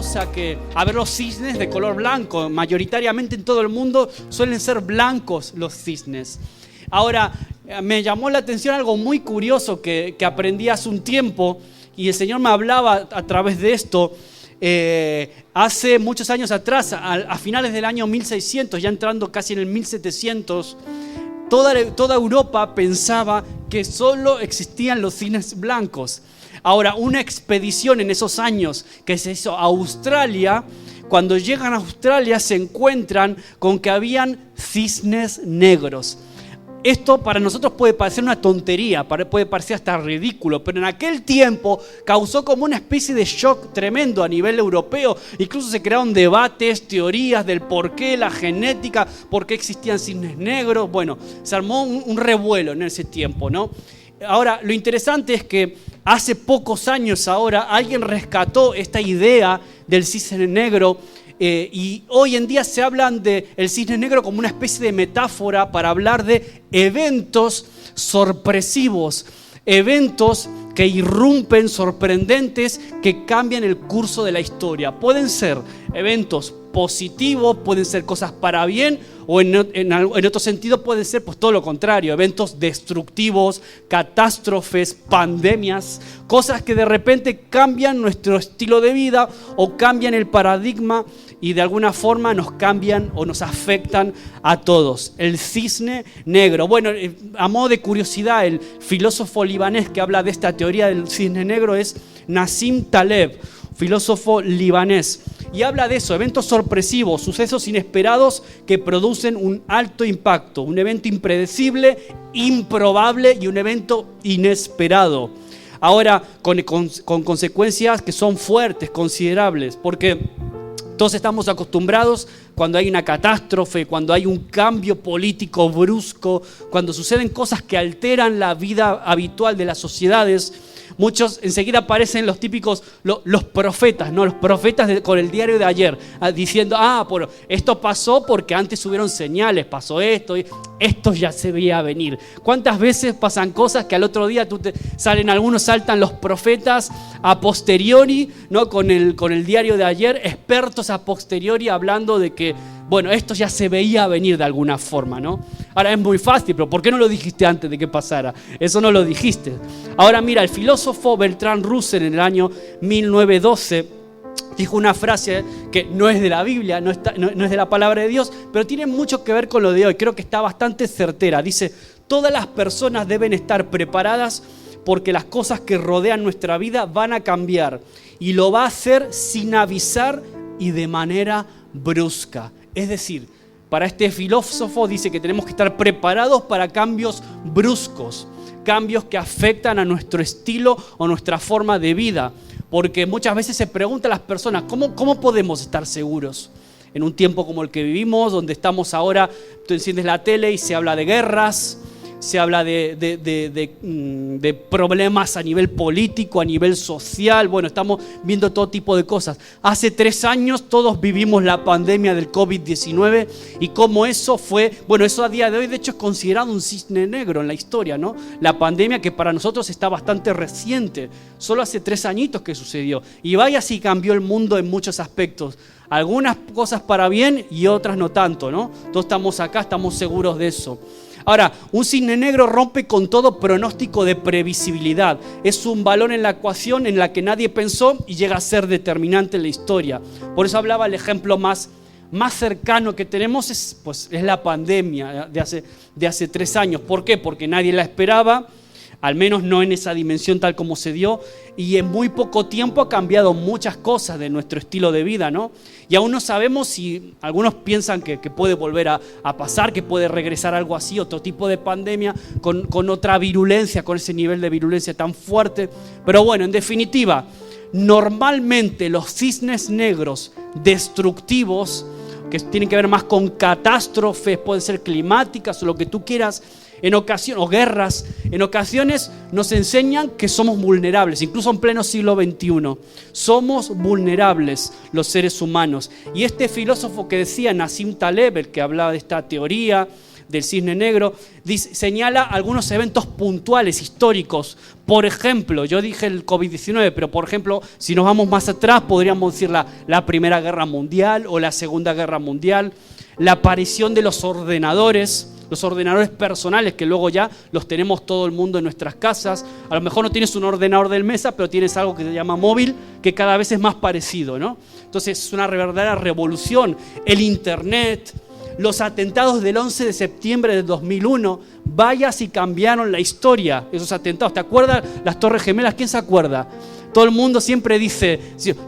acostumbrados a ver los cisnes de color blanco. Mayoritariamente en todo el mundo suelen ser blancos los cisnes. Ahora, me llamó la atención algo muy curioso que aprendí hace un tiempo, y el Señor me hablaba a través de esto. Hace muchos años atrás, a finales del año 1600, ya entrando casi en el 1700, toda Europa pensaba que solo existían los cisnes blancos. Ahora, una expedición en esos años que se hizo a Australia, cuando llegan a Australia se encuentran con que habían cisnes negros. Esto para nosotros puede parecer una tontería, puede parecer hasta ridículo, pero en aquel tiempo causó como una especie de shock tremendo a nivel europeo. Incluso se crearon debates, teorías del por qué, la genética, por qué existían cisnes negros. Bueno, se armó un revuelo en ese tiempo, ¿no? Ahora, lo interesante es que hace pocos años ahora alguien rescató esta idea del cisne negro. Y hoy en día se hablan del cisne negro como una especie de metáfora para hablar de eventos sorpresivos, eventos que irrumpen, sorprendentes, que cambian el curso de la historia. Pueden ser eventos positivos, pueden ser cosas para bien, o en otro sentido puede ser pues todo lo contrario, eventos destructivos, catástrofes, pandemias, cosas que de repente cambian nuestro estilo de vida o cambian el paradigma y de alguna forma nos cambian o nos afectan a todos. El cisne negro. Bueno, a modo de curiosidad, el filósofo libanés que habla de esta teoría del cisne negro es Nassim Taleb, filósofo libanés. Y habla de eso, eventos sorpresivos, sucesos inesperados que producen un alto impacto, un evento impredecible, improbable y un evento inesperado. Ahora, con consecuencias que son fuertes, considerables, porque todos estamos acostumbrados cuando hay una catástrofe, cuando hay un cambio político brusco, cuando suceden cosas que alteran la vida habitual de las sociedades. Muchos enseguida aparecen los típicos, los profetas, ¿no? Los profetas con el diario de ayer, diciendo, bueno, esto pasó porque antes hubieron señales, pasó esto ya se veía venir. ¿Cuántas veces pasan cosas que al otro día algunos saltan los profetas a posteriori, ¿no? Con el diario de ayer, expertos a posteriori hablando de que, bueno, esto ya se veía venir de alguna forma, ¿no? Ahora es muy fácil, pero ¿por qué no lo dijiste antes de que pasara? Eso no lo dijiste. Ahora mira, el filósofo Bertrand Russell en el año 1912 dijo una frase que no es de la Biblia, no es de la palabra de Dios, pero tiene mucho que ver con lo de hoy. Creo que está bastante certera. Dice, todas las personas deben estar preparadas porque las cosas que rodean nuestra vida van a cambiar y lo va a hacer sin avisar y de manera brusca. Es decir, para este filósofo dice que tenemos que estar preparados para cambios bruscos, cambios que afectan a nuestro estilo o nuestra forma de vida. Porque muchas veces se preguntan las personas, ¿cómo podemos estar seguros? En un tiempo como el que vivimos, donde estamos ahora, tú enciendes la tele y se habla de guerras, se habla de problemas a nivel político, a nivel social. Bueno, estamos viendo todo tipo de cosas. Hace 3 años todos vivimos la pandemia del COVID-19 y cómo eso fue, bueno, eso a día de hoy de hecho es considerado un cisne negro en la historia, ¿no? La pandemia que para nosotros está bastante reciente, solo hace 3 añitos que sucedió. Y vaya si cambió el mundo en muchos aspectos. Algunas cosas para bien y otras no tanto, ¿no? Todos estamos acá, estamos seguros de eso. Ahora, un cisne negro rompe con todo pronóstico de previsibilidad. Es un valor en la ecuación en la que nadie pensó y llega a ser determinante en la historia. Por eso hablaba el ejemplo más cercano que tenemos es la pandemia de hace 3 años. ¿Por qué? Porque nadie la esperaba, al menos no en esa dimensión tal como se dio, y en muy poco tiempo ha cambiado muchas cosas de nuestro estilo de vida, ¿no? Y aún no sabemos si algunos piensan que puede volver a pasar, que puede regresar algo así, otro tipo de pandemia, con otra virulencia, con ese nivel de virulencia tan fuerte. Pero bueno, en definitiva, normalmente los cisnes negros destructivos, que tienen que ver más con catástrofes, pueden ser climáticas o lo que tú quieras, o guerras, en ocasiones nos enseñan que somos vulnerables, incluso en pleno siglo XXI. Somos vulnerables los seres humanos. Y este filósofo que decía, Nassim Taleb, el que hablaba de esta teoría del cisne negro, señala algunos eventos puntuales, históricos. Por ejemplo, yo dije el COVID-19, pero por ejemplo, si nos vamos más atrás, podríamos decir la Primera Guerra Mundial o la Segunda Guerra Mundial, la aparición de los ordenadores personales, que luego ya los tenemos todo el mundo en nuestras casas. A lo mejor no tienes un ordenador de mesa, pero tienes algo que se llama móvil, que cada vez es más parecido, ¿no? Entonces es una verdadera revolución. El Internet, los atentados del 11 de septiembre de 2001, vaya si cambiaron la historia, esos atentados. ¿Te acuerdas? Las Torres Gemelas, ¿quién se acuerda? Todo el mundo siempre dice,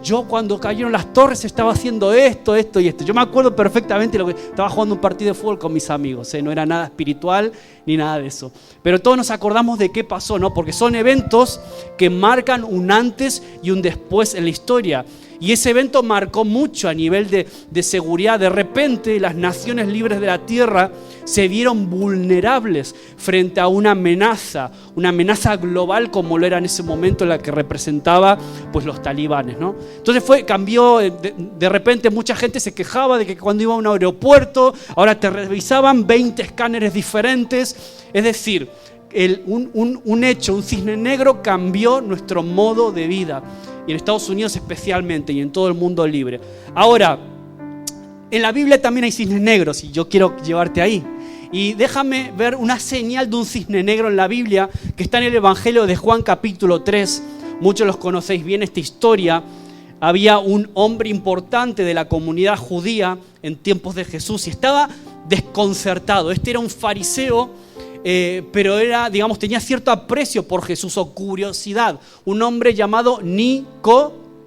yo cuando cayeron las torres estaba haciendo esto y esto. Yo me acuerdo perfectamente lo que estaba jugando un partido de fútbol con mis amigos, no era nada espiritual ni nada de eso. Pero todos nos acordamos de qué pasó, ¿no? Porque son eventos que marcan un antes y un después en la historia. Y ese evento marcó mucho a nivel de seguridad. De repente las naciones libres de la tierra se vieron vulnerables frente a una amenaza global como lo era en ese momento la que representaba pues los talibanes, ¿no? Entonces cambió, de repente mucha gente se quejaba de que cuando iba a un aeropuerto ahora te revisaban 20 escáneres diferentes. Es decir, un cisne negro cambió nuestro modo de vida. Y en Estados Unidos especialmente, y en todo el mundo libre. Ahora, en la Biblia también hay cisnes negros, y yo quiero llevarte ahí. Y déjame ver una señal de un cisne negro en la Biblia, que está en el Evangelio de Juan capítulo 3. Muchos los conocéis bien esta historia. Había un hombre importante de la comunidad judía en tiempos de Jesús, y estaba desconcertado. Este era un fariseo, pero tenía cierto aprecio por Jesús o curiosidad. Un hombre llamado Nicodemo.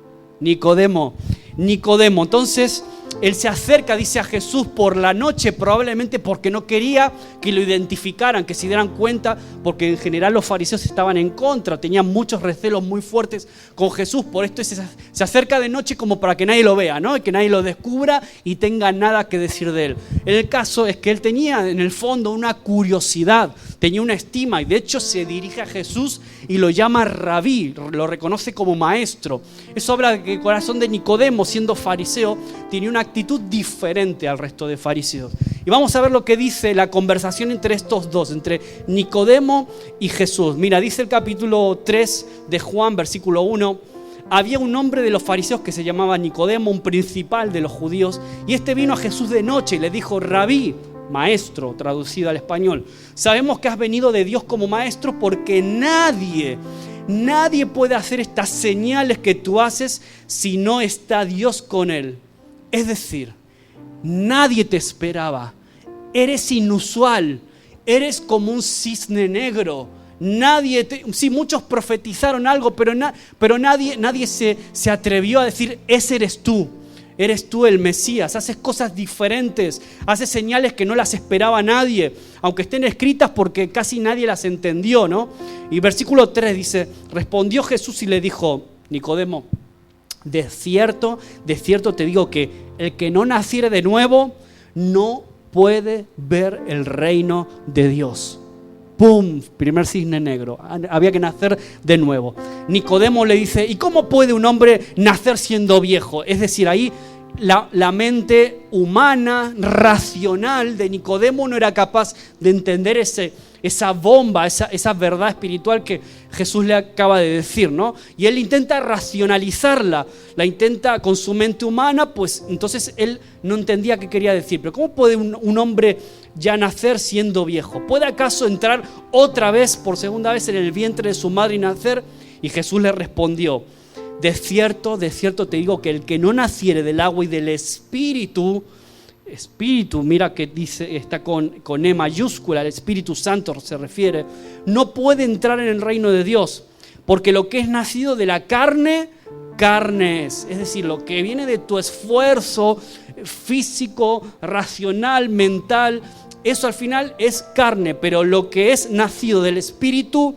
Entonces, él se acerca, dice, a Jesús por la noche, probablemente porque no quería que lo identificaran, que se dieran cuenta, porque en general los fariseos estaban en contra, tenían muchos recelos muy fuertes con Jesús. Por esto se acerca de noche como para que nadie lo vea, ¿no? Que nadie lo descubra y tenga nada que decir de él. El caso es que él tenía en el fondo una curiosidad, tenía una estima, y de hecho se dirige a Jesús y lo llama rabí, lo reconoce como maestro. Eso habla de que el corazón de Nicodemo, siendo fariseo, tenía una actitud diferente al resto de fariseos. Y vamos a ver lo que dice la conversación entre estos dos, entre Nicodemo y Jesús. Mira, dice el capítulo 3 de Juan, versículo 1. Había un hombre de los fariseos que se llamaba Nicodemo, un principal de los judíos, y este vino a Jesús de noche y le dijo: Rabí, maestro, traducido al español, sabemos que has venido de Dios como maestro, porque nadie puede hacer estas señales que tú haces si no está Dios con él. Es decir, nadie te esperaba. Eres inusual. Eres como un cisne negro. Sí, muchos profetizaron algo, pero nadie se atrevió a decir: ese eres tú. Eres tú el Mesías. Haces cosas diferentes. Haces señales que no las esperaba nadie, aunque estén escritas, porque casi nadie las entendió, ¿no? Y versículo 3 dice: respondió Jesús y le dijo: Nicodemo, de cierto te digo que el que no naciere de nuevo no puede ver el reino de Dios. ¡Pum! Primer cisne negro. Había que nacer de nuevo. Nicodemo le dice: ¿y cómo puede un hombre nacer siendo viejo? Es decir, ahí la mente humana, racional de Nicodemo no era capaz de entender esa bomba, esa verdad espiritual que Jesús le acaba de decir, ¿no? Y él intenta racionalizarla, la intenta con su mente humana, pues entonces él no entendía qué quería decir. Pero ¿cómo puede un hombre ya nacer siendo viejo? ¿Puede acaso entrar otra vez, por segunda vez, en el vientre de su madre y nacer? Y Jesús le respondió: de cierto te digo que el que no naciere del agua y del Espíritu, mira que dice, está con E mayúscula, el Espíritu Santo se refiere, no puede entrar en el reino de Dios, porque lo que es nacido de la carne es decir, lo que viene de tu esfuerzo físico, racional, mental, eso al final es carne, pero lo que es nacido del Espíritu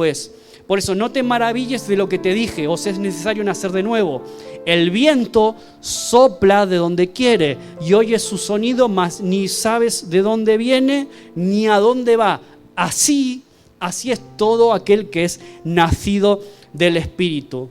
es. Por eso no te maravilles de lo que te dije, os es necesario nacer de nuevo. El viento sopla de donde quiere y oyes su sonido, mas ni sabes de dónde viene ni a dónde va. Así es todo aquel que es nacido del Espíritu.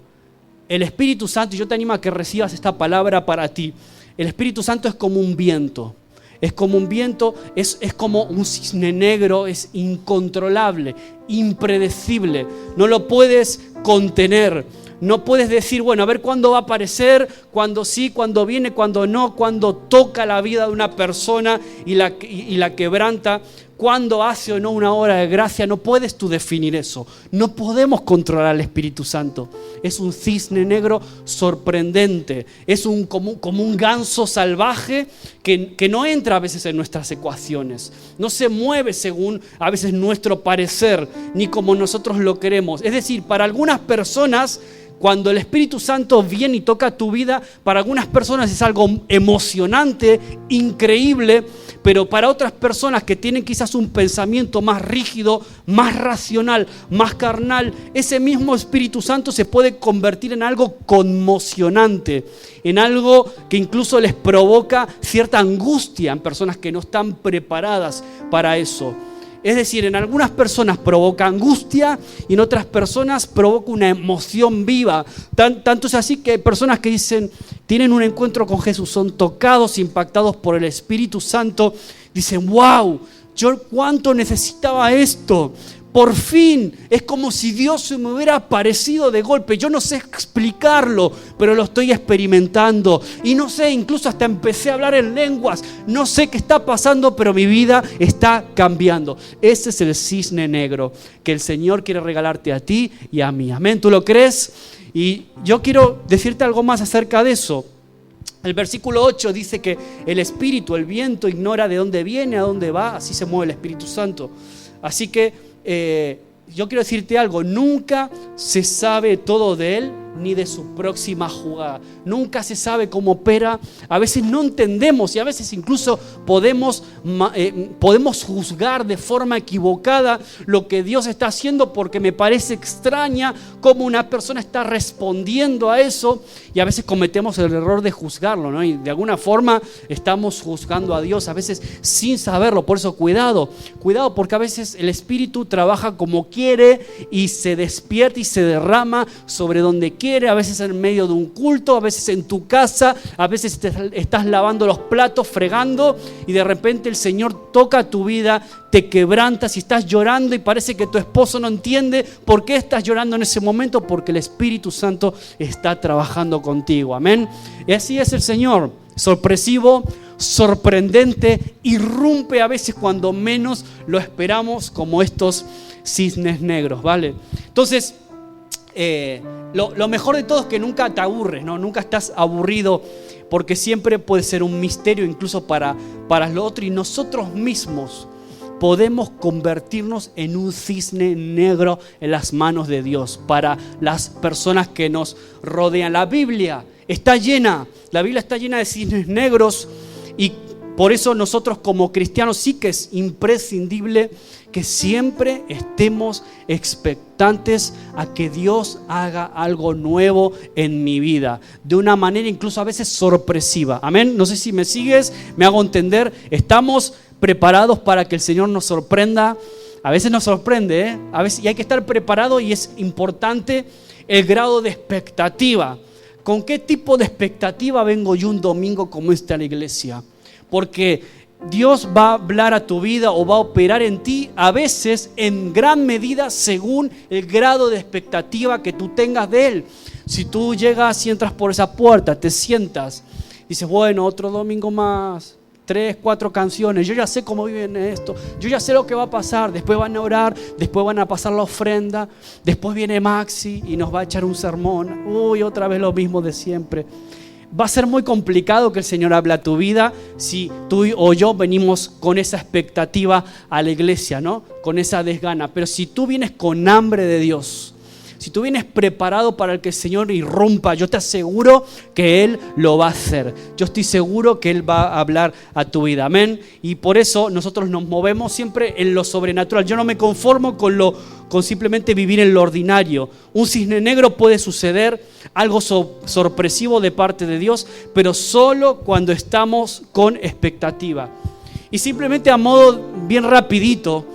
El Espíritu Santo, yo te animo a que recibas esta palabra para ti. El Espíritu Santo es como un viento. Es como un viento, es como un cisne negro, es incontrolable, impredecible. No lo puedes contener. No puedes decir, bueno, a ver cuándo va a aparecer, cuándo sí, cuándo viene, cuándo no, cuándo toca la vida de una persona y la quebranta, cuándo hace o no una obra de gracia. No puedes tú definir eso. No podemos controlar al Espíritu Santo. Es un cisne negro sorprendente. Es como un ganso salvaje que no entra a veces en nuestras ecuaciones. No se mueve según a veces nuestro parecer, ni como nosotros lo queremos. Es decir, para algunas personas, cuando el Espíritu Santo viene y toca tu vida, para algunas personas es algo emocionante, increíble, pero para otras personas que tienen quizás un pensamiento más rígido, más racional, más carnal, ese mismo Espíritu Santo se puede convertir en algo conmocionante, en algo que incluso les provoca cierta angustia en personas que no están preparadas para eso. Es decir, en algunas personas provoca angustia y en otras personas provoca una emoción viva. Tanto es así que hay personas que dicen, tienen un encuentro con Jesús, son tocados, impactados por el Espíritu Santo. Dicen, wow, yo cuánto necesitaba esto. Por fin, es como si Dios se me hubiera aparecido de golpe. Yo no sé explicarlo, pero lo estoy experimentando. Y no sé, incluso hasta empecé a hablar en lenguas. No sé qué está pasando, pero mi vida está cambiando. Ese es el cisne negro que el Señor quiere regalarte a ti y a mí. Amén, ¿tú lo crees? Y yo quiero decirte algo más acerca de eso. El versículo 8 dice que el Espíritu, el viento, ignora de dónde viene, a dónde va. Así se mueve el Espíritu Santo. Así que yo quiero decirte algo, nunca se sabe todo de Él ni de su próxima jugada. Nunca se sabe cómo opera. A veces no entendemos y a veces incluso podemos juzgar de forma equivocada lo que Dios está haciendo porque me parece extraña cómo una persona está respondiendo a eso y a veces cometemos el error de juzgarlo, ¿no? Y de alguna forma estamos juzgando a Dios, a veces sin saberlo. Por eso cuidado porque a veces el Espíritu trabaja como quiere y se despierta y se derrama sobre donde quiere. A veces en medio de un culto, a veces en tu casa, a veces estás lavando los platos, fregando y de repente el Señor toca tu vida, te quebrantas y estás llorando y parece que tu esposo no entiende por qué estás llorando en ese momento, porque el Espíritu Santo está trabajando contigo. Amén. Y así es el Señor, sorpresivo, sorprendente, irrumpe a veces cuando menos lo esperamos, como estos cisnes negros, ¿vale? Entonces, lo mejor de todo es que nunca te aburres, ¿no? Nunca estás aburrido, porque siempre puede ser un misterio incluso para lo otro, y nosotros mismos podemos convertirnos en un cisne negro en las manos de Dios para las personas que nos rodean. La Biblia está llena de cisnes negros, y por eso nosotros como cristianos sí que es imprescindible que siempre estemos expectantes a que Dios haga algo nuevo en mi vida, de una manera incluso a veces sorpresiva. Amén. No sé si me sigues, me hago entender. Estamos preparados para que el Señor nos sorprenda. A veces nos sorprende, a veces, y hay que estar preparado, y es importante el grado de expectativa. ¿Con qué tipo de expectativa vengo yo un domingo como este a la iglesia? Porque Dios va a hablar a tu vida o va a operar en ti a veces en gran medida según el grado de expectativa que tú tengas de Él. Si tú llegas y entras por esa puerta, te sientas, dices, bueno, otro domingo más, 3, 4 canciones, yo ya sé cómo viven esto, yo ya sé lo que va a pasar, después van a orar, después van a pasar la ofrenda, después viene Maxi y nos va a echar un sermón, otra vez lo mismo de siempre. Va a ser muy complicado que el Señor hable a tu vida si tú o yo venimos con esa expectativa a la iglesia, ¿no? Con esa desgana. Pero si tú vienes con hambre de Dios, si tú vienes preparado para el que el Señor irrumpa, yo te aseguro que Él lo va a hacer. Yo estoy seguro que Él va a hablar a tu vida. Amén. Y por eso nosotros nos movemos siempre en lo sobrenatural. Yo no me conformo con simplemente vivir en lo ordinario. Un cisne negro puede suceder, algo sorpresivo de parte de Dios, pero solo cuando estamos con expectativa. Y simplemente a modo bien rapidito,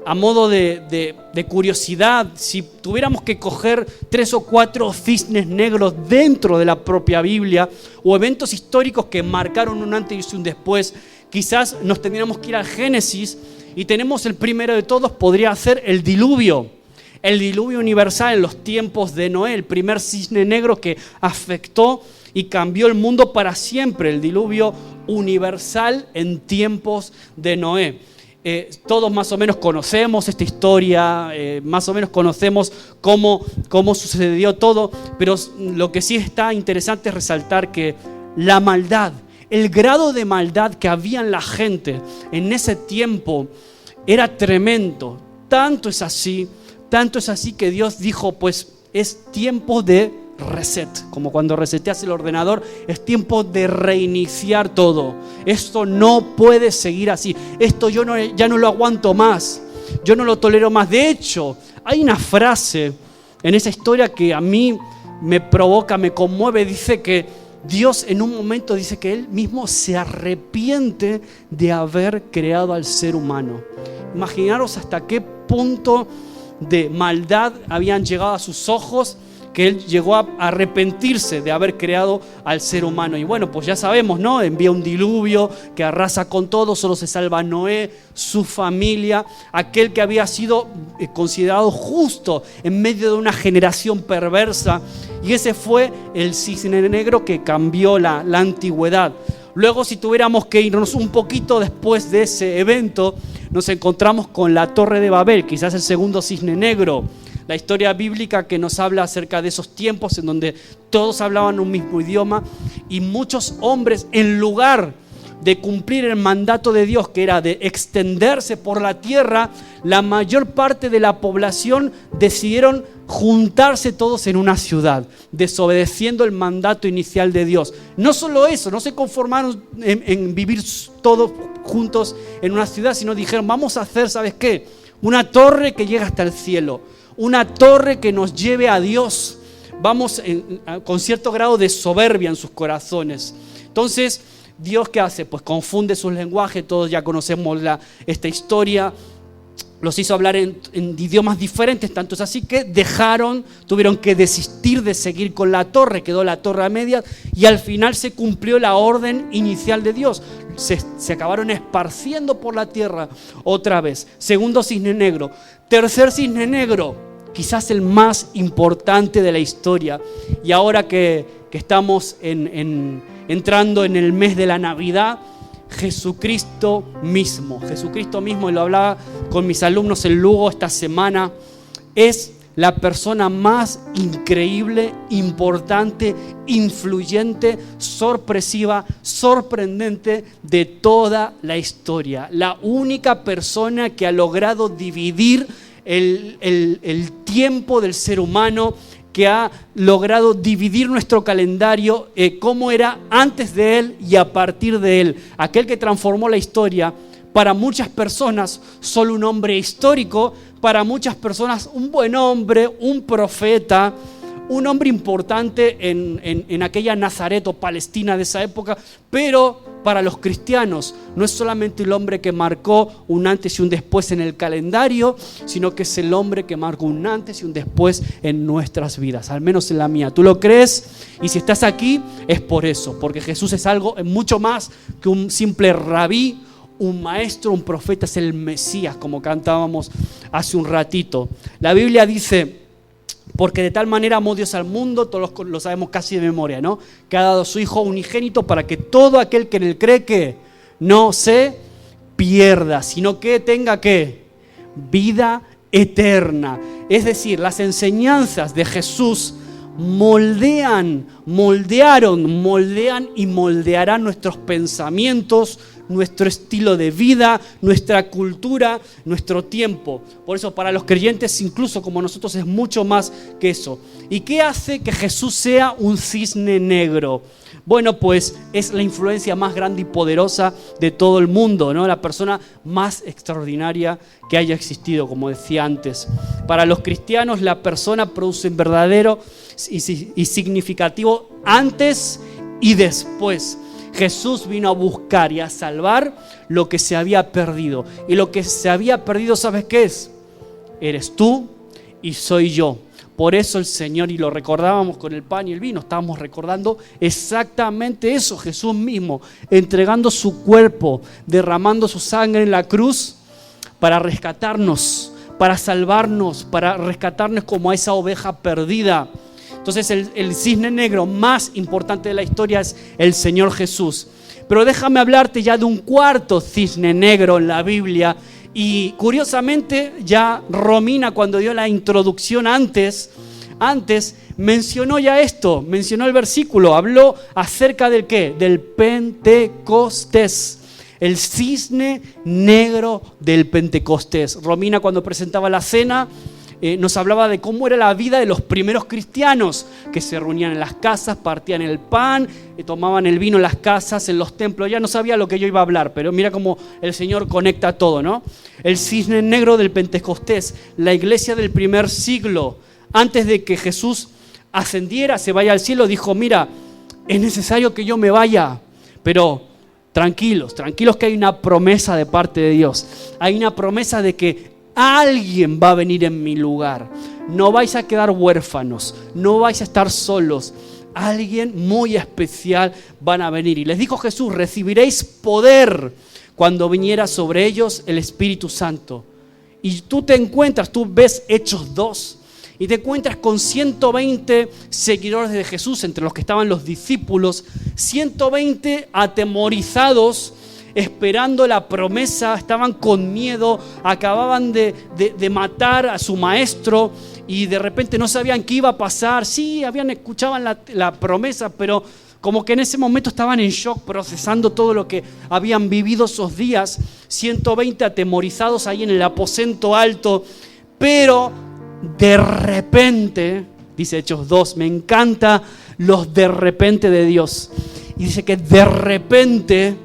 a modo de curiosidad, si tuviéramos que coger 3 o 4 cisnes negros dentro de la propia Biblia, o eventos históricos que marcaron un antes y un después, quizás nos tendríamos que ir al Génesis y tenemos el primero de todos, podría ser el diluvio universal en los tiempos de Noé, el primer cisne negro que afectó y cambió el mundo para siempre, el diluvio universal en tiempos de Noé. Todos más o menos conocemos esta historia, más o menos conocemos cómo sucedió todo, pero lo que sí está interesante es resaltar que la maldad, el grado de maldad que había en la gente en ese tiempo era tremendo. Tanto es así que Dios dijo, pues es tiempo de reset, como cuando reseteas el ordenador, es tiempo de reiniciar todo. Esto no puede seguir así, esto ya no lo aguanto más, yo no lo tolero más. De hecho, hay una frase en esa historia que a mí me provoca, me conmueve. Dice que Dios en un momento dice que Él mismo se arrepiente de haber creado al ser humano. Imaginaros hasta qué punto de maldad habían llegado a sus ojos, que Él llegó a arrepentirse de haber creado al ser humano. Y bueno, pues ya sabemos, ¿no? Envía un diluvio que arrasa con todo, solo se salva Noé, su familia, aquel que había sido considerado justo en medio de una generación perversa. Y ese fue el cisne negro que cambió la antigüedad. Luego, si tuviéramos que irnos un poquito después de ese evento, nos encontramos con la Torre de Babel, quizás el segundo cisne negro. La historia bíblica que nos habla acerca de esos tiempos en donde todos hablaban un mismo idioma y muchos hombres, en lugar de cumplir el mandato de Dios, que era de extenderse por la tierra, la mayor parte de la población decidieron juntarse todos en una ciudad, desobedeciendo el mandato inicial de Dios. No solo eso, no se conformaron en vivir todos juntos en una ciudad, sino dijeron, vamos a hacer, ¿sabes qué? Una torre que llega hasta el cielo, una torre que nos lleve a Dios. Vamos con cierto grado de soberbia en sus corazones. Entonces, ¿Dios qué hace? Pues confunde sus lenguajes, todos ya conocemos esta historia. Los hizo hablar en idiomas diferentes, tanto es así que tuvieron que desistir de seguir con la torre, quedó la torre a medias y al final se cumplió la orden inicial de Dios. Se acabaron esparciendo por la tierra otra vez. Segundo cisne negro. Tercer cisne negro, quizás el más importante de la historia. Y ahora que estamos entrando en el mes de la Navidad, Jesucristo mismo, y lo hablaba con mis alumnos en Lugo esta semana, es la persona más increíble, importante, influyente, sorpresiva, sorprendente de toda la historia. La única persona que ha logrado dividir el tiempo del ser humano, que ha logrado dividir nuestro calendario, cómo era antes de Él y a partir de Él. Aquel que transformó la historia, para muchas personas solo un hombre histórico, para muchas personas un buen hombre, un profeta, un hombre importante en aquella Nazaret o Palestina de esa época, pero para los cristianos no es solamente el hombre que marcó un antes y un después en el calendario, sino que es el hombre que marcó un antes y un después en nuestras vidas, al menos en la mía. ¿Tú lo crees? Y si estás aquí es por eso, porque Jesús es mucho más que un simple rabí, un maestro, un profeta, es el Mesías, como cantábamos hace un ratito. La Biblia dice: porque de tal manera amó Dios al mundo, todos lo sabemos casi de memoria, ¿no? Que ha dado a su Hijo unigénito para que todo aquel que en él cree que no se pierda, sino que tenga ¿qué? Vida eterna. Es decir, las enseñanzas de Jesús moldean y moldearán nuestros pensamientos, nuestro estilo de vida, nuestra cultura, nuestro tiempo. Por eso para los creyentes, incluso como nosotros, es mucho más que eso. ¿Y qué hace que Jesús sea un cisne negro? Bueno, pues es la influencia más grande y poderosa de todo el mundo, ¿no? La persona más extraordinaria que haya existido, como decía antes. Para los cristianos, la persona produce un verdadero y significativo antes y después. Jesús vino a buscar y a salvar lo que se había perdido. Y lo que se había perdido, ¿sabes qué es? Eres tú y soy yo. Por eso el Señor, y lo recordábamos con el pan y el vino, estábamos recordando exactamente eso, Jesús mismo, entregando su cuerpo, derramando su sangre en la cruz para rescatarnos, para salvarnos, para rescatarnos como a esa oveja perdida. Entonces el cisne negro más importante de la historia es el Señor Jesús. Pero déjame hablarte ya de un cuarto cisne negro en la Biblia. Y curiosamente ya Romina, cuando dio la introducción antes mencionó ya esto, mencionó el versículo, habló acerca del ¿qué? Del Pentecostés, el cisne negro del Pentecostés. Romina, cuando presentaba la cena, nos hablaba de cómo era la vida de los primeros cristianos, que se reunían en las casas, partían el pan, tomaban el vino en las casas, en los templos. Ya no sabía lo que yo iba a hablar, pero mira cómo el Señor conecta todo, ¿no? El cisne negro del Pentecostés, la iglesia del primer siglo, antes de que Jesús ascendiera, se vaya al cielo, dijo: mira, es necesario que yo me vaya, pero tranquilos que hay una promesa de parte de Dios. Hay una promesa de que alguien va a venir en mi lugar. No vais a quedar huérfanos, no vais a estar solos. Alguien muy especial van a venir. Y les dijo Jesús: recibiréis poder cuando viniera sobre ellos el Espíritu Santo. Y tú ves Hechos 2, y te encuentras con 120 seguidores de Jesús, entre los que estaban los discípulos, 120 atemorizados, esperando la promesa, estaban con miedo, acababan de matar a su maestro y de repente no sabían qué iba a pasar. Sí, escuchaban la promesa, pero como que en ese momento estaban en shock, procesando todo lo que habían vivido esos días. 120 atemorizados ahí en el aposento alto, pero de repente, dice Hechos 2, me encanta los de repente de Dios. Y dice que de repente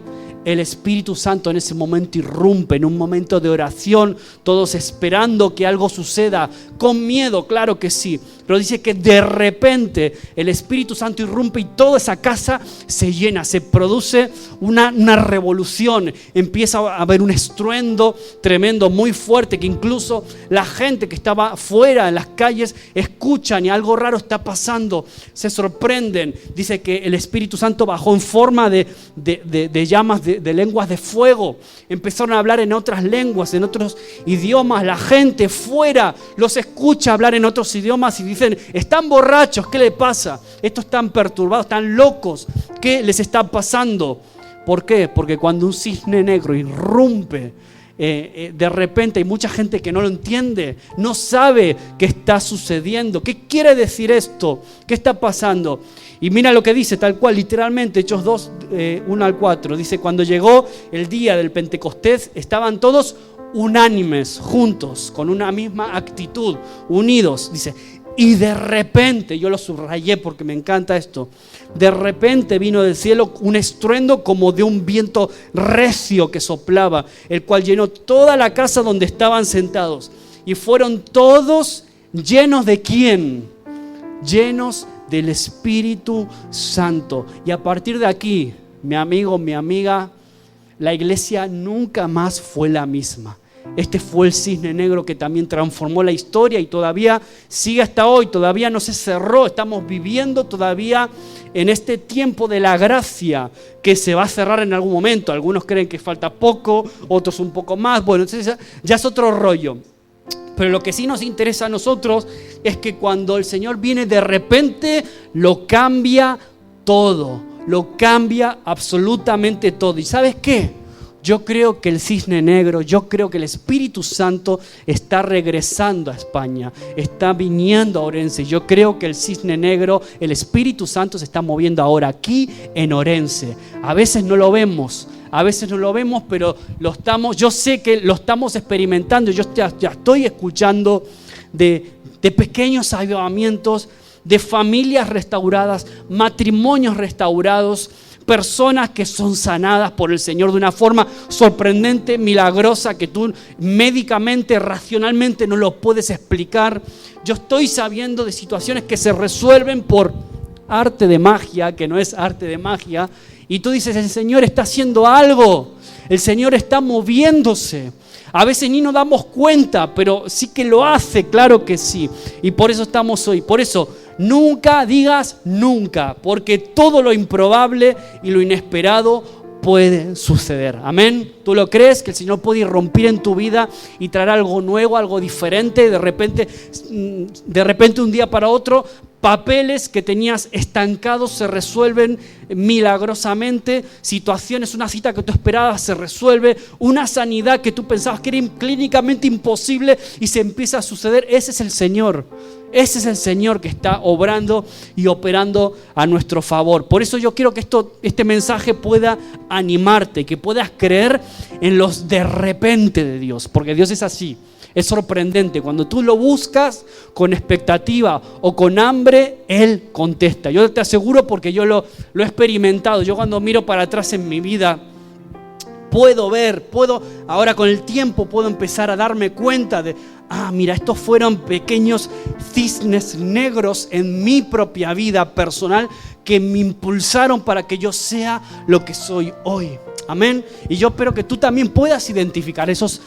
el Espíritu Santo en ese momento irrumpe, en un momento de oración, todos esperando que algo suceda, con miedo, claro que sí, pero dice que de repente el Espíritu Santo irrumpe y toda esa casa se llena, se produce una revolución, empieza a haber un estruendo tremendo, muy fuerte, que incluso la gente que estaba fuera en las calles escuchan y algo raro está pasando, se sorprenden. Dice que el Espíritu Santo bajó en forma de llamas, de lenguas de fuego, empezaron a hablar en otras lenguas, en otros idiomas. La gente fuera los escucha hablar en otros idiomas y dicen: están borrachos, ¿qué le pasa? Estos están perturbados, están locos, ¿qué les está pasando? ¿Por qué? Porque cuando un cisne negro irrumpe, de repente hay mucha gente que no lo entiende, no sabe qué está sucediendo, qué quiere decir esto, qué está pasando. Y mira lo que dice, tal cual, literalmente, Hechos 2, 1 al 4. Dice: cuando llegó el día del Pentecostés, estaban todos unánimes, juntos, con una misma actitud, unidos. Dice: y de repente, yo lo subrayé porque me encanta esto, de repente vino del cielo un estruendo como de un viento recio que soplaba, el cual llenó toda la casa donde estaban sentados. Y fueron todos llenos ¿de quién? Llenos del Espíritu Santo. Y a partir de aquí, mi amigo, mi amiga, la iglesia nunca más fue la misma. Este fue el cisne negro que también transformó la historia y todavía sigue hasta hoy, todavía no se cerró. Estamos viviendo todavía en este tiempo de la gracia que se va a cerrar en algún momento. Algunos creen que falta poco, otros un poco más. Bueno, entonces ya es otro rollo. Pero lo que sí nos interesa a nosotros es que cuando el Señor viene de repente, lo cambia todo, lo cambia absolutamente todo. ¿Y sabes qué? Yo creo que el cisne negro, yo creo que el Espíritu Santo está regresando a España, está viniendo a Orense. Yo creo que el cisne negro, el Espíritu Santo se está moviendo ahora aquí en Orense. A veces no lo vemos, pero yo sé que lo estamos experimentando. Yo ya estoy escuchando de pequeños avivamientos, de familias restauradas, matrimonios restaurados, personas que son sanadas por el Señor de una forma sorprendente, milagrosa, que tú médicamente, racionalmente no lo puedes explicar. Yo estoy sabiendo de situaciones que se resuelven por arte de magia, que no es arte de magia, Y tú dices, el Señor está haciendo algo, el Señor está moviéndose. A veces ni nos damos cuenta, pero sí que lo hace, claro que sí. Y por eso estamos hoy. Por eso, nunca digas nunca, porque todo lo improbable y lo inesperado puede suceder. Amén. ¿Tú lo crees? Que el Señor puede irrumpir en tu vida y traer algo nuevo, algo diferente. De repente un día para otro, papeles que tenías estancados se resuelven milagrosamente. Situaciones, una cita que tú esperabas se resuelve. Una sanidad que tú pensabas que era clínicamente imposible y se empieza a suceder. Ese es el Señor. Ese es el Señor que está obrando y operando a nuestro favor. Por eso yo quiero que este mensaje pueda animarte, que puedas creer en los de repente de Dios, porque Dios es así, es sorprendente. Cuando tú lo buscas con expectativa o con hambre, Él contesta. Yo te aseguro, porque yo lo he experimentado. Yo cuando miro para atrás en mi vida, ahora con el tiempo puedo empezar a darme cuenta de, mira, estos fueron pequeños cisnes negros en mi propia vida personal que me impulsaron para que yo sea lo que soy hoy. Amén. Y yo espero que tú también puedas identificar esos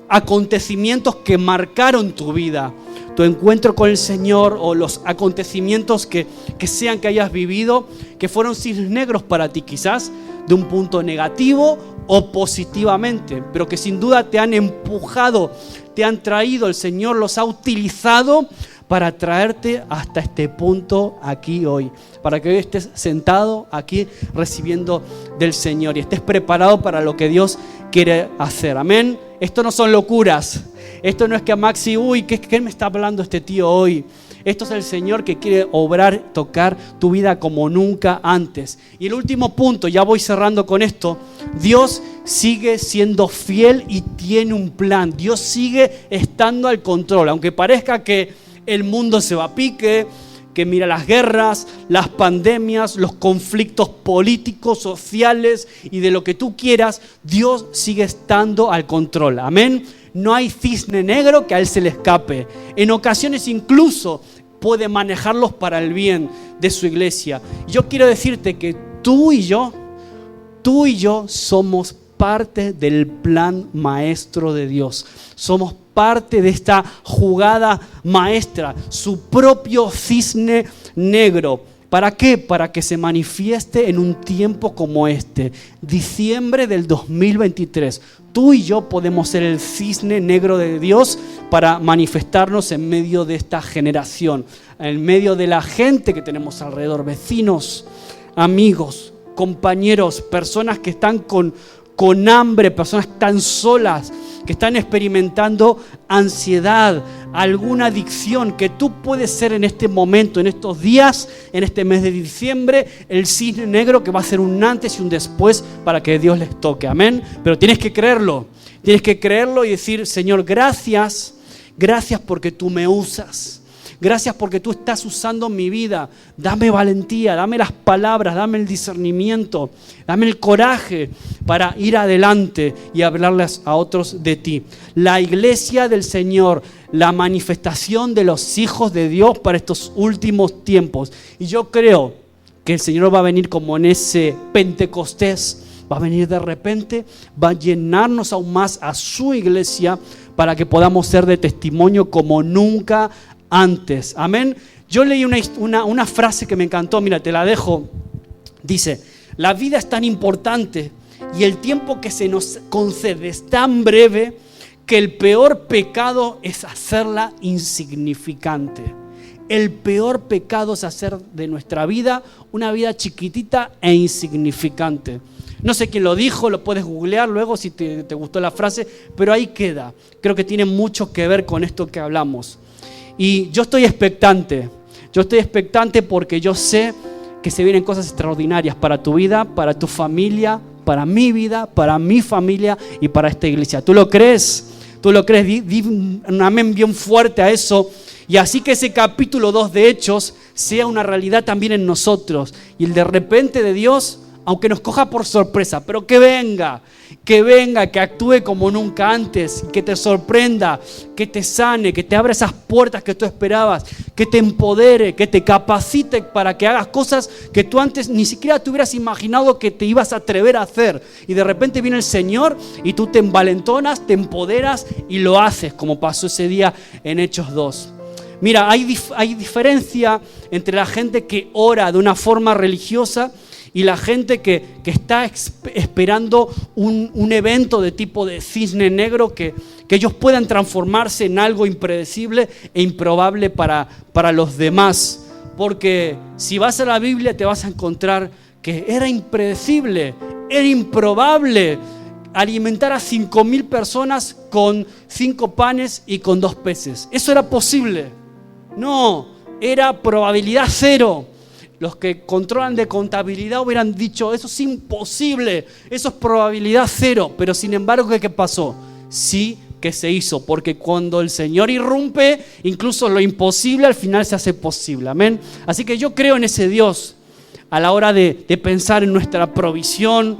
acontecimientos que marcaron tu vida, tu encuentro con el Señor, o los acontecimientos que sean que hayas vivido, que fueron cisnes negros para ti, quizás de un punto negativo o positivamente, pero que sin duda te han empujado, te han traído, el Señor los ha utilizado para traerte hasta este punto aquí hoy, para que hoy estés sentado aquí recibiendo del Señor y estés preparado para lo que Dios quiere hacer. Amén. Esto no son locuras. Esto no es que a Maxi, ¿qué me está hablando este tío hoy? Esto es el Señor que quiere obrar, tocar tu vida como nunca antes. Y el último punto, ya voy cerrando con esto. Dios sigue siendo fiel y tiene un plan. Dios sigue estando al control. Aunque parezca que el mundo se va a pique, que mira las guerras, las pandemias, los conflictos políticos, sociales y de lo que tú quieras, Dios sigue estando al control. Amén. No hay cisne negro que a Él se le escape. En ocasiones incluso puede manejarlos para el bien de su iglesia. Yo quiero decirte que tú y yo somos parte del plan maestro de Dios. Somos parte de esta jugada maestra, su propio cisne negro. ¿Para qué? Para que se manifieste en un tiempo como este, diciembre del 2023. Tú y yo podemos ser el cisne negro de Dios para manifestarnos en medio de esta generación, en medio de la gente que tenemos alrededor, vecinos, amigos, compañeros, personas que están con hambre, personas que están solas, que están experimentando ansiedad, alguna adicción, que tú puedes ser en este momento, en estos días, en este mes de diciembre, el cisne negro que va a ser un antes y un después para que Dios les toque. Amén. Pero tienes que creerlo y decir, Señor, gracias porque tú me usas. Gracias porque tú estás usando mi vida. Dame valentía, dame las palabras, dame el discernimiento, dame el coraje para ir adelante y hablarles a otros de ti. La iglesia del Señor, la manifestación de los hijos de Dios para estos últimos tiempos. Y yo creo que el Señor va a venir como en ese Pentecostés. Va a venir de repente, va a llenarnos aún más a su iglesia para que podamos ser de testimonio como nunca antes. Amén. Yo leí una frase que me encantó, mira, te la dejo. Dice, la vida es tan importante y el tiempo que se nos concede es tan breve que el peor pecado es hacerla insignificante. El peor pecado es hacer de nuestra vida una vida chiquitita e insignificante. No sé quién lo dijo, lo puedes googlear luego si te gustó la frase, pero ahí queda. Creo que tiene mucho que ver con esto que hablamos. Y yo estoy expectante porque yo sé que se vienen cosas extraordinarias para tu vida, para tu familia, para mi vida, para mi familia y para esta iglesia. ¿Tú lo crees? ¿Tú lo crees? Di un amén bien fuerte a eso. Y así que ese capítulo 2 de Hechos sea una realidad también en nosotros. Y el de repente de Dios aunque nos coja por sorpresa, pero que venga, que actúe como nunca antes, que te sorprenda, que te sane, que te abra esas puertas que tú esperabas, que te empodere, que te capacite para que hagas cosas que tú antes ni siquiera te hubieras imaginado que te ibas a atrever a hacer. Y de repente viene el Señor y tú te envalentonas, te empoderas y lo haces, como pasó ese día en Hechos 2. Mira, hay diferencia entre la gente que ora de una forma religiosa y la gente que está esperando un evento de tipo de cisne negro que ellos puedan transformarse en algo impredecible e improbable para los demás. Porque si vas a la Biblia te vas a encontrar que era impredecible, era improbable alimentar a 5,000 personas con 5 panes y con 2 peces. ¿Eso era posible? No, era probabilidad cero. Los que controlan de contabilidad hubieran dicho, eso es imposible, eso es probabilidad cero. Pero sin embargo, ¿qué pasó? Sí que se hizo, porque cuando el Señor irrumpe, incluso lo imposible al final se hace posible. Amén. Así que yo creo en ese Dios a la hora de pensar en nuestra provisión,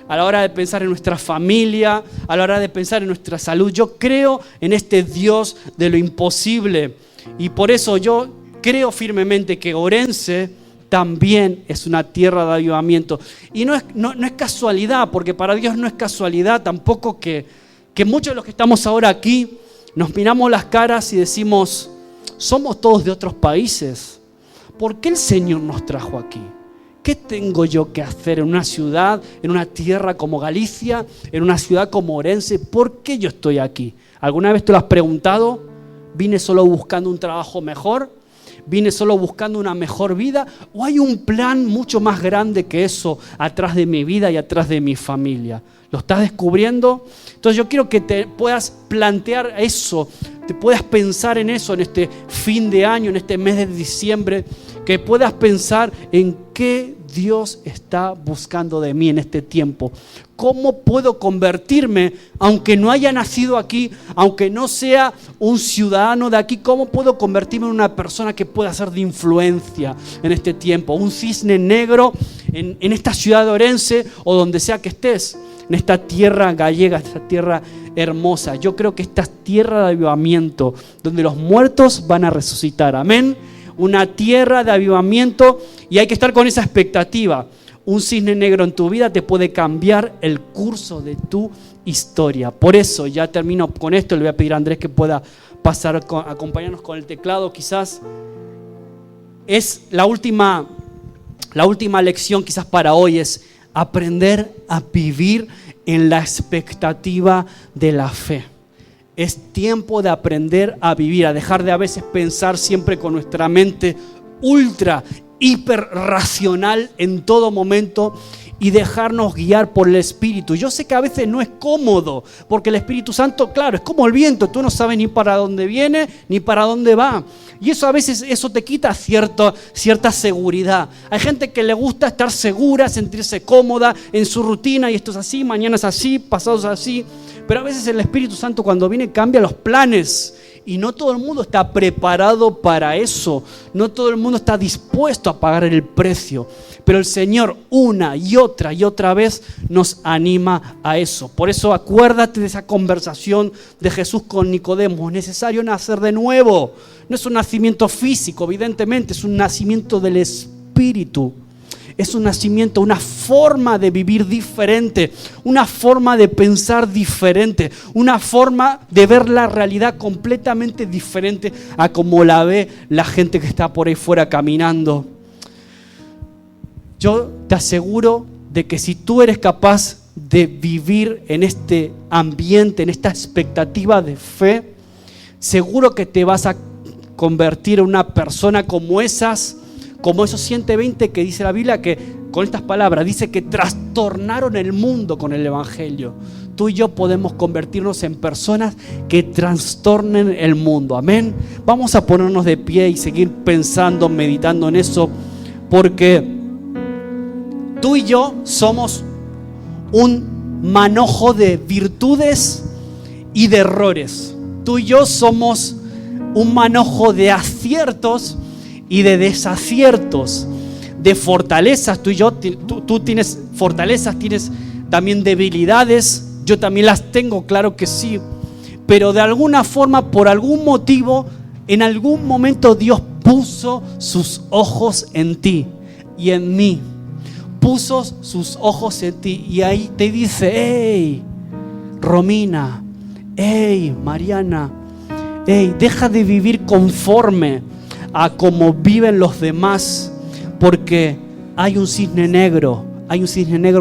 a la hora de pensar en nuestra familia, a la hora de pensar en nuestra salud. Yo creo en este Dios de lo imposible. Y por eso yo creo firmemente que Orense también es una tierra de avivamiento. Y no es casualidad, porque para Dios no es casualidad tampoco que muchos de los que estamos ahora aquí nos miramos las caras y decimos, somos todos de otros países. ¿Por qué el Señor nos trajo aquí? ¿Qué tengo yo que hacer en una ciudad, en una tierra como Galicia, en una ciudad como Orense? ¿Por qué yo estoy aquí? ¿Alguna vez te lo has preguntado? ¿Vine solo buscando un trabajo mejor? ¿Vine solo buscando una mejor vida? ¿O hay un plan mucho más grande que eso atrás de mi vida y atrás de mi familia? ¿Lo estás descubriendo? Entonces yo quiero que te puedas plantear eso, te puedas pensar en eso en este fin de año, en este mes de diciembre, que puedas pensar en qué Dios está buscando de mí en este tiempo. ¿Cómo puedo convertirme, aunque no haya nacido aquí, aunque no sea un ciudadano de aquí? ¿Cómo puedo convertirme en una persona que pueda ser de influencia en este tiempo? Un cisne negro en esta ciudad de Orense o donde sea que estés, en esta tierra gallega, esta tierra hermosa. Yo creo que esta es tierra de avivamiento, donde los muertos van a resucitar. Amén. Una tierra de avivamiento y hay que estar con esa expectativa. Un cisne negro en tu vida te puede cambiar el curso de tu historia. Por eso, ya termino con esto, le voy a pedir a Andrés que pueda pasar a acompañarnos con el teclado quizás. Es la última lección quizás para hoy, es aprender a vivir en la expectativa de la fe. Es tiempo de aprender a vivir, a dejar de a veces pensar siempre con nuestra mente ultra, hiper racional en todo momento y dejarnos guiar por el Espíritu. Yo sé que a veces no es cómodo, porque el Espíritu Santo, claro, es como el viento, tú no sabes ni para dónde viene ni para dónde va. Y eso a veces te quita cierta seguridad. Hay gente que le gusta estar segura, sentirse cómoda en su rutina, y esto es así, mañana es así, pasado es así. Pero a veces el Espíritu Santo cuando viene cambia los planes. Y no todo el mundo está preparado para eso. No todo el mundo está dispuesto a pagar el precio. Pero el Señor una y otra vez nos anima a eso. Por eso acuérdate de esa conversación de Jesús con Nicodemo. Es necesario nacer de nuevo. No es un nacimiento físico, evidentemente, es un nacimiento del Espíritu. Es un nacimiento, una forma de vivir diferente, una forma de pensar diferente, una forma de ver la realidad completamente diferente a como la ve la gente que está por ahí fuera caminando. Yo te aseguro de que si tú eres capaz de vivir en este ambiente, en esta expectativa de fe, seguro que te vas a convertir en una persona como esos 120 que dice la Biblia, que con estas palabras dice que trastornaron el mundo con el Evangelio. Tú y yo podemos convertirnos en personas que trastornen el mundo. Amén. Vamos a ponernos de pie y seguir pensando, meditando en eso, porque tú y yo somos un manojo de virtudes y de errores. Tú y yo somos un manojo de aciertos y de desaciertos, de fortalezas. Tú y yo, tú tienes fortalezas, tienes también debilidades. Yo también las tengo, claro que sí. Pero de alguna forma, por algún motivo, en algún momento Dios puso sus ojos en ti y en mí. Puso sus ojos en ti y ahí te dice: hey, Romina, hey, Mariana, hey, deja de vivir conforme a cómo viven los demás, porque hay un cisne negro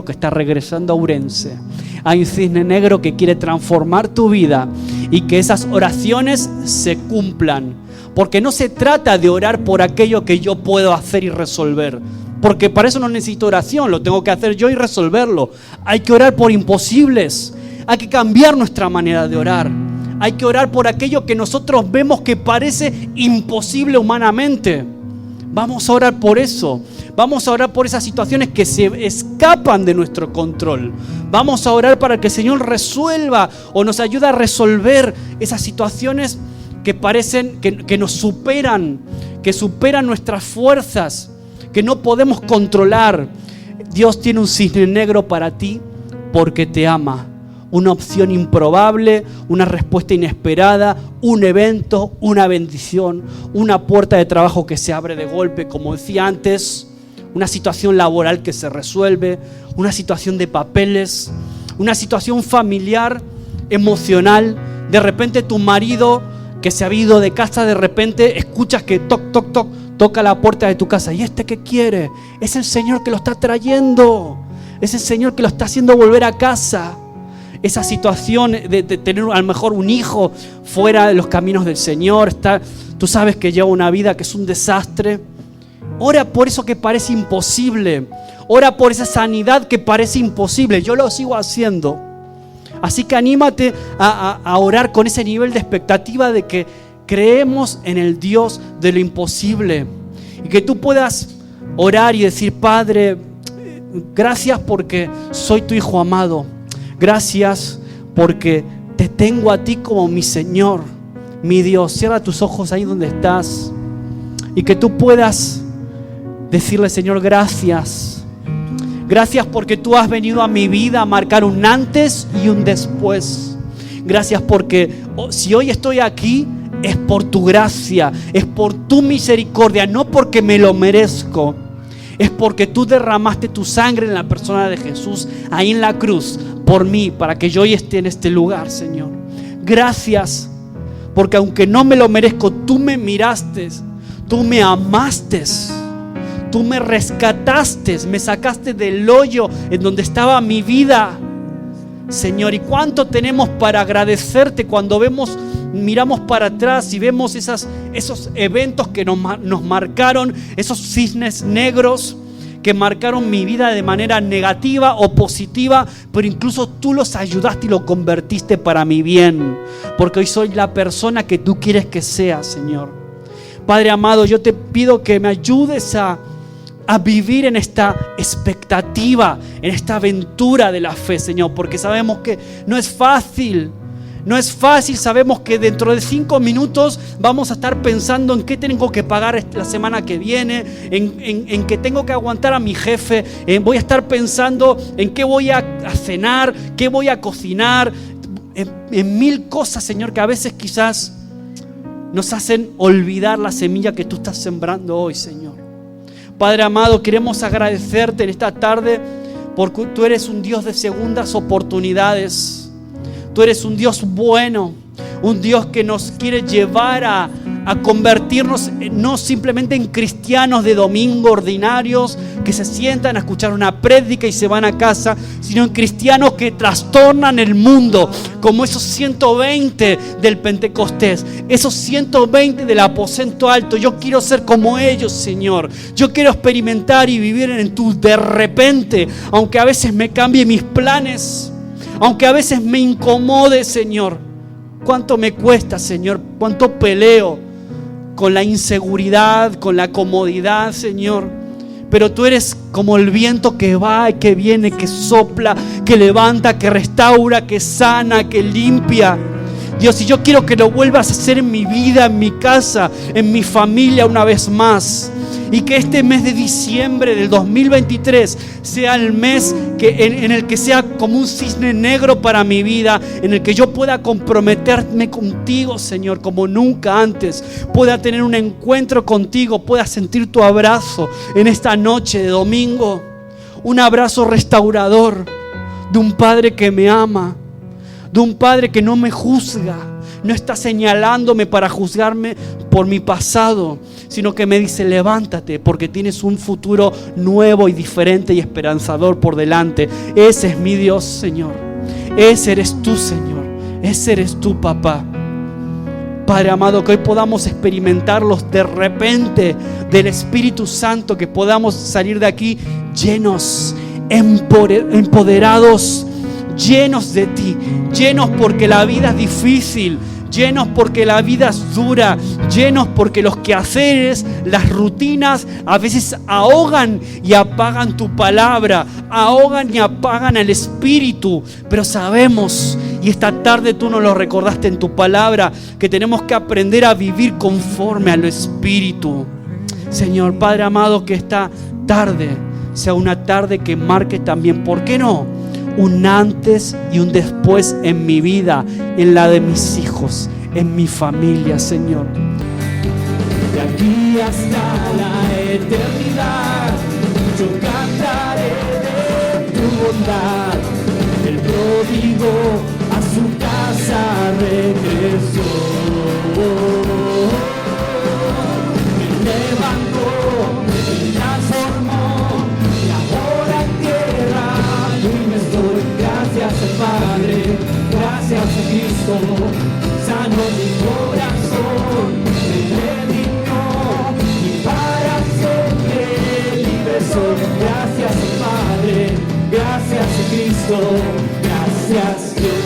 que está regresando a Ourense. Hay un cisne negro que quiere transformar tu vida y que esas oraciones se cumplan. Porque no se trata de orar por aquello que yo puedo hacer y resolver, porque para eso no necesito oración, lo tengo que hacer yo y resolverlo. Hay que orar por imposibles, hay que cambiar nuestra manera de orar. Hay que orar por aquello que nosotros vemos que parece imposible humanamente. Vamos a orar por eso. Vamos a orar por esas situaciones que se escapan de nuestro control. Vamos a orar para que el Señor resuelva o nos ayude a resolver esas situaciones que parecen que nos superan, que superan nuestras fuerzas, que no podemos controlar. Dios tiene un cisne negro para ti porque te ama. Una opción improbable, una respuesta inesperada, un evento, una bendición, una puerta de trabajo que se abre de golpe, como decía antes, una situación laboral que se resuelve, una situación de papeles, una situación familiar, emocional. De repente tu marido que se ha ido de casa, de repente escuchas que toc, toc, toc, toca la puerta de tu casa. ¿Y este qué quiere? Es el Señor que lo está trayendo, es el Señor que lo está haciendo volver a casa. Esa situación de tener a lo mejor un hijo fuera de los caminos del Señor, tú sabes que lleva una vida que es un desastre. Ora por eso que parece imposible. Ora por esa sanidad que parece imposible. Yo lo sigo haciendo. Así que anímate a orar con ese nivel de expectativa de que creemos en el Dios de lo imposible. Y que tú puedas orar y decir: Padre, gracias porque soy tu hijo amado. Gracias porque te tengo a ti como mi Señor, mi Dios. Cierra tus ojos ahí donde estás y que tú puedas decirle: Señor, gracias. Gracias porque tú has venido a mi vida a marcar un antes y un después. Gracias porque si hoy estoy aquí es por tu gracia, es por tu misericordia, no porque me lo merezco. Es porque tú derramaste tu sangre en la persona de Jesús ahí en la cruz por mí, para que yo hoy esté en este lugar, Señor. Gracias, porque aunque no me lo merezco, tú me miraste, tú me amaste, tú me rescataste, me sacaste del hoyo en donde estaba mi vida, Señor. Y cuánto tenemos para agradecerte cuando miramos para atrás y vemos esos eventos que nos marcaron, esos cisnes negros que marcaron mi vida de manera negativa o positiva, pero incluso tú los ayudaste y lo convertiste para mi bien, porque hoy soy la persona que tú quieres que sea, Señor. Padre amado, yo te pido que me ayudes a vivir en esta expectativa, en esta aventura de la fe, Señor, porque sabemos que no es fácil. No es fácil, sabemos que dentro de 5 minutos vamos a estar pensando en qué tengo que pagar la semana que viene, en que tengo que aguantar a mi jefe, voy a estar pensando en qué voy a cenar, qué voy a cocinar, en 1000 cosas, Señor, que a veces quizás nos hacen olvidar la semilla que tú estás sembrando hoy, Señor. Padre amado, queremos agradecerte en esta tarde porque tú eres un Dios de segundas oportunidades. Tú eres un Dios bueno, un Dios que nos quiere llevar a convertirnos no simplemente en cristianos de domingo ordinarios que se sientan a escuchar una prédica y se van a casa, sino en cristianos que trastornan el mundo, como esos 120 del Pentecostés, esos 120 del aposento alto. Yo quiero ser como ellos, Señor. Yo quiero experimentar y vivir en tu de repente, aunque a veces me cambie mis planes, aunque a veces me incomode, Señor. ¿Cuánto me cuesta, Señor? ¿Cuánto peleo con la inseguridad, con la comodidad, Señor? Pero tú eres como el viento que va y que viene, que sopla, que levanta, que restaura, que sana, que limpia. Dios, y yo quiero que lo vuelvas a hacer en mi vida, en mi casa, en mi familia una vez más. Y que este mes de diciembre del 2023 sea el mes en el que sea como un cisne negro para mi vida, en el que yo pueda comprometerme contigo, Señor, como nunca antes. Pueda tener un encuentro contigo, pueda sentir tu abrazo en esta noche de domingo. Un abrazo restaurador de un Padre que me ama, de un Padre que no me juzga, no está señalándome para juzgarme por mi pasado, sino que me dice: levántate porque tienes un futuro nuevo y diferente y esperanzador por delante. Ese es mi Dios, Señor. Ese eres tú, Señor. Ese eres tú, papá. Padre amado, que hoy podamos experimentarlos de repente del Espíritu Santo, que podamos salir de aquí llenos, empoderados, llenos de ti, llenos porque la vida es difícil, llenos porque la vida es dura, llenos porque los quehaceres, las rutinas a veces ahogan y apagan tu palabra, ahogan y apagan el Espíritu. Pero sabemos, y esta tarde tú nos lo recordaste en tu palabra, que tenemos que aprender a vivir conforme al Espíritu. Señor Padre amado, que esta tarde sea una tarde que marque también, ¿por qué no?, un antes y un después en mi vida, en la de mis hijos, en mi familia, Señor. De aquí hasta la eternidad, yo cantaré de tu bondad. El pródigo a su casa regresó, me levantó, me transformó, y ahora en tierra y me estoy. Gracias Padre, gracias Cristo, sanó mi corazón, me redimió y para siempre libre soy. Gracias Padre, gracias Cristo, gracias Dios.